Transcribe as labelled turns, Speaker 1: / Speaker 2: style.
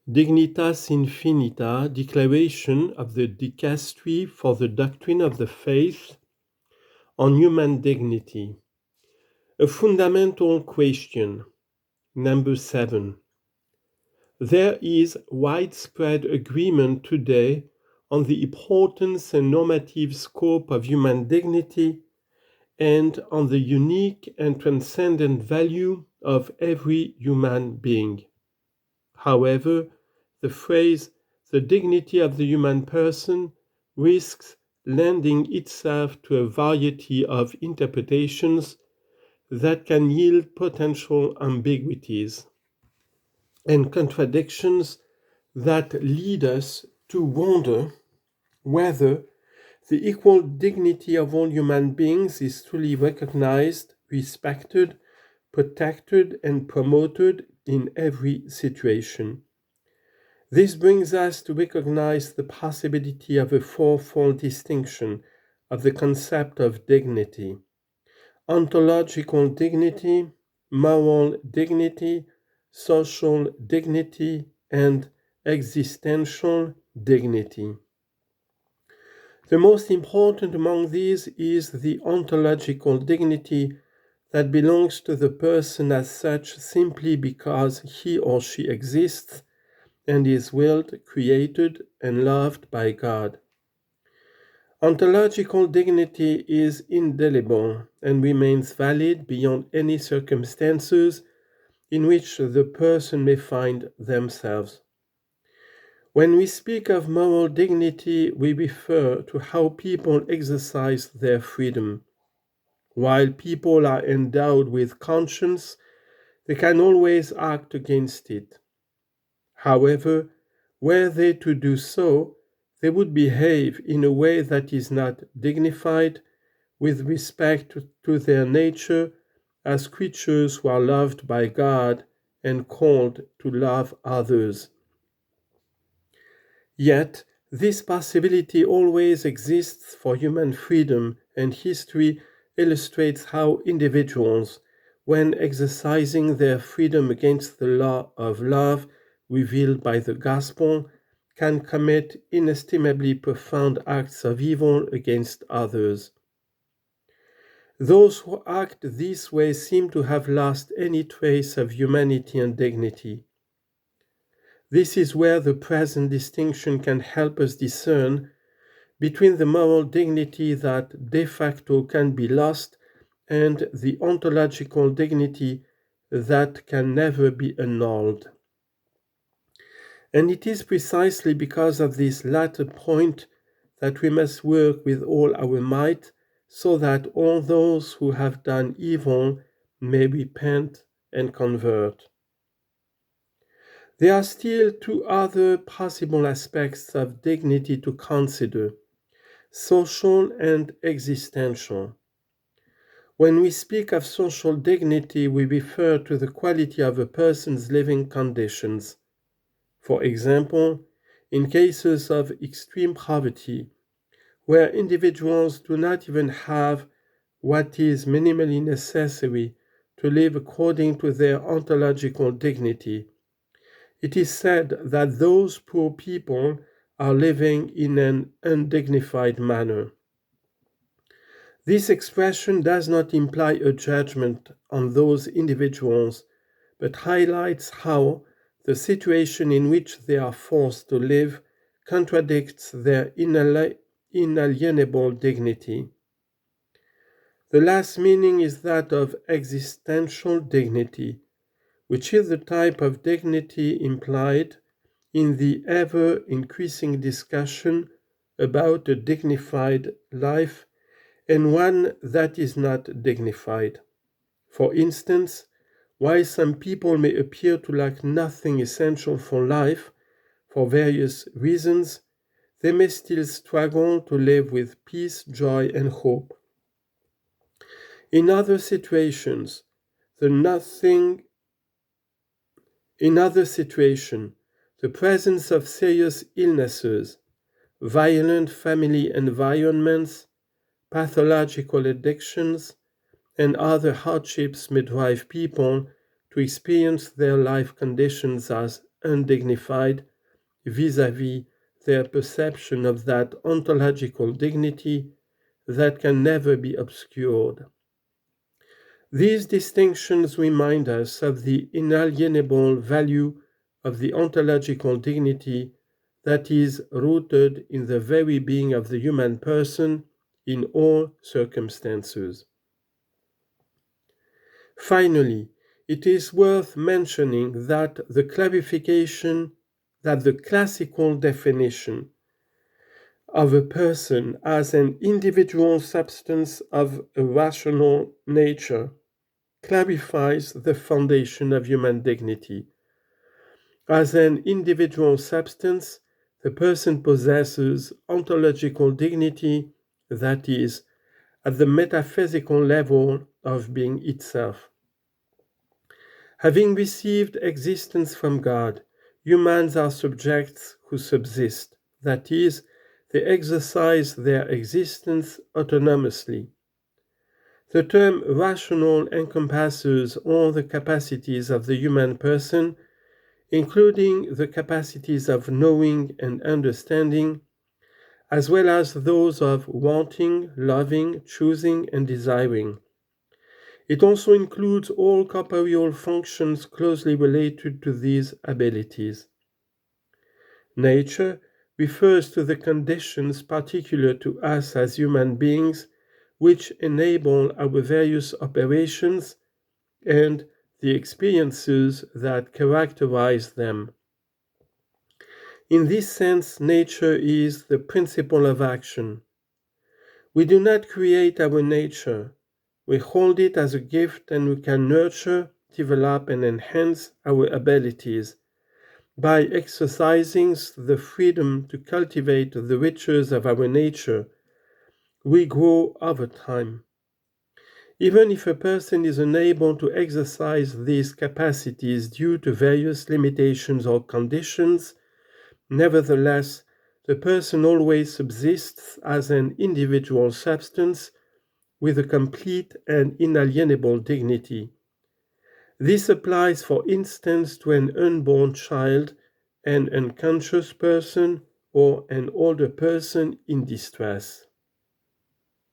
Speaker 1: Dignitas Infinita, Declaration of the Dicastery for the Doctrine of the Faith on Human Dignity. A fundamental question. Number 7. There is widespread agreement today on the importance and normative scope of human dignity and on the unique and transcendent value of every human being. However, the phrase "the dignity of the human person" risks lending itself to a variety of interpretations that can yield potential ambiguities and contradictions that lead us to wonder whether the equal dignity of all human beings is truly recognized, respected, protected, and promoted in every situation. This brings us to recognize the possibility of a fourfold distinction of the concept of dignity: ontological dignity, moral dignity, social dignity, and existential dignity. The most important among these is the ontological dignity that belongs to the person as such simply because he or she exists and is willed, created, and loved by God. Ontological dignity is indelible and remains valid beyond any circumstances in which the person may find themselves. When we speak of moral dignity, we refer to how people exercise their freedom. While people are endowed with conscience, they can always act against it. However, were they to do so, they would behave in a way that is not dignified with respect to their nature as creatures who are loved by God and called to love others. Yet, this possibility always exists for human freedom, and history illustrates how individuals, when exercising their freedom against the law of love revealed by the gospel, can commit inestimably profound acts of evil against others. Those who act this way seem to have lost any trace of humanity and dignity. This is where the present distinction can help us discern between the moral dignity that de facto can be lost and the ontological dignity that can never be annulled. And it is precisely because of this latter point that we must work with all our might so that all those who have done evil may repent and convert. There are still two other possible aspects of dignity to consider: social and existential. When we speak of social dignity, we refer to the quality of a person's living conditions. For example, in cases of extreme poverty, where individuals do not even have what is minimally necessary to live according to their ontological dignity, it is said that those poor people are living in an undignified manner. This expression does not imply a judgment on those individuals, but highlights how the situation in which they are forced to live contradicts their inalienable dignity. The last meaning is that of existential dignity, which is the type of dignity implied in the ever-increasing discussion about a dignified life and one that is not dignified. For instance, while some people may appear to lack nothing essential for life for various reasons, they may still struggle to live with peace, joy, and hope. In other situations, the presence of serious illnesses, violent family environments, pathological addictions, and other hardships may drive people to experience their life conditions as undignified vis-à-vis their perception of that ontological dignity that can never be obscured. These distinctions remind us of the inalienable value of the ontological dignity that is rooted in the very being of the human person in all circumstances. Finally, it is worth mentioning that the classical definition of a person as an individual substance of a rational nature clarifies the foundation of human dignity. As an individual substance, the person possesses ontological dignity, that is, at the metaphysical level of being itself. Having received existence from God, humans are subjects who subsist, that is, they exercise their existence autonomously. The term rational encompasses all the capacities of the human person, including the capacities of knowing and understanding, as well as those of wanting, loving, choosing, and desiring. It also includes all corporeal functions closely related to these abilities. Nature refers to the conditions particular to us as human beings, which enable our various operations and the experiences that characterize them. In this sense, nature is the principle of action. We do not create our nature. We hold it as a gift, and we can nurture, develop, and enhance our abilities by exercising the freedom to cultivate the riches of our nature. We grow over time. Even if a person is unable to exercise these capacities due to various limitations or conditions, nevertheless, the person always subsists as an individual substance with a complete and inalienable dignity. This applies, for instance, to an unborn child, an unconscious person, or an older person in distress.